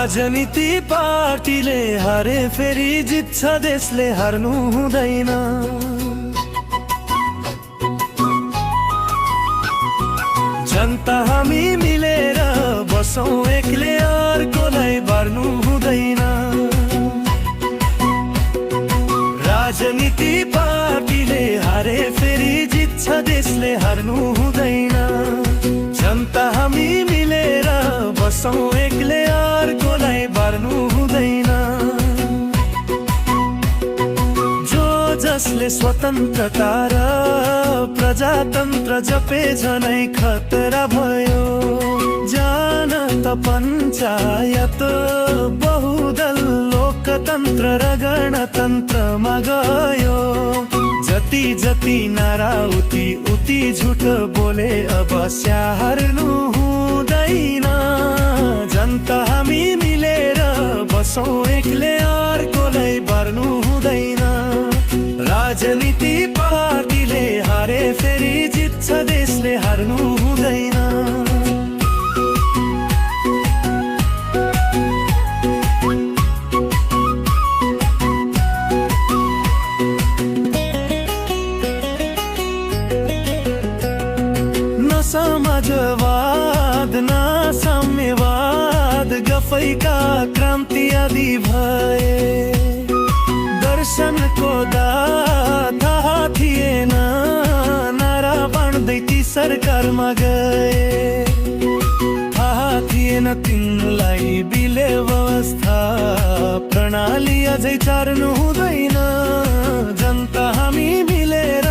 राजनीति पार्टीले हारे फेरि जित्छ देशले हार्नु हुँदैन। जनता हामी मिलेर बसौं एक्लै अर्कोलाई बार्नु हुँदैन। राजनीति पार्टीले हारे फेरि जित्छ देशले हार्नु हुँदैन। जनता हामी मिलेर बसौं एक्लै अर्कोलाई बार्नु हुँदैन। जो जसले स्वतन्त्रता र प्रजातन्त्र जपे झनै खतरा भयो। जनत पञ्चायत बहुदल लोकतन्त्र र गणतन्त्रमा गयो। जति जति नारा उति उति झुट बोले अब स्याहार्नु हुँदैन। जनता हामी मिलेर बसौं एक्लै अर्कोलाई बार्नु हुँदैन। राजनीति पार्टीले हारे फेरि जित्छ देशले हार्नु हुँदैन। न समाजवाद न साम्यवाद गफैका क्रान्ति आदि भए। दर्शनको थाहा थिएन नारा बाँड्दै ती सरकारमा गए। थाहा थिएन तिनलाई बिले व्यवस्था प्रणाली अझै चार्नु हुँदैन। जनता हामी मिलेर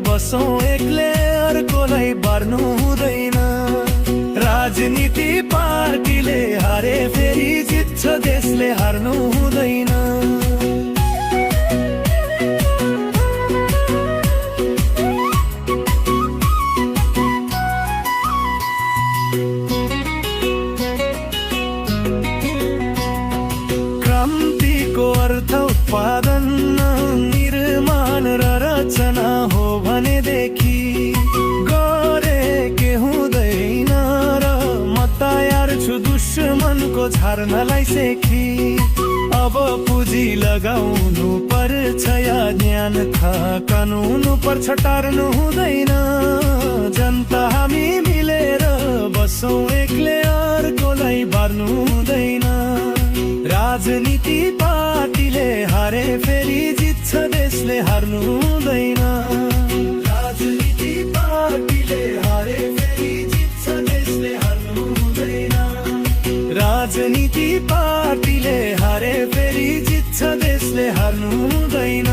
बसौं एक्लै अर्कोलाई बार्नु हुँदैन। राजनीति पार्टीले हारे फेरि जित्छ देशले हार्नु हुँदैन। क्रान्तिको अर्थ उत्पादन निर्माण र रचना हो भनेदेखि गरे के हुँदैन र म तयार छु दुश्मनको झार्नलाई सेखी। अब पुँजी लगाउनु पर्छ या ज्ञान कानुन पर्छ टार्नु हुँदैन। जनता हामी मिलेर बसौं एक्लै अर्कोलाई बार्नु हुँदैन। राजनीति पार्टीले हारे फेरि जित्छ देशले हार्नु हुँदैन। राजनीति पार्टीले हारे फेरि जित्छ देशले हार्नु हुँदैन। राजनीति पार्टीले हारे फेरि जित्छ देशले हार्नु हुँदैन।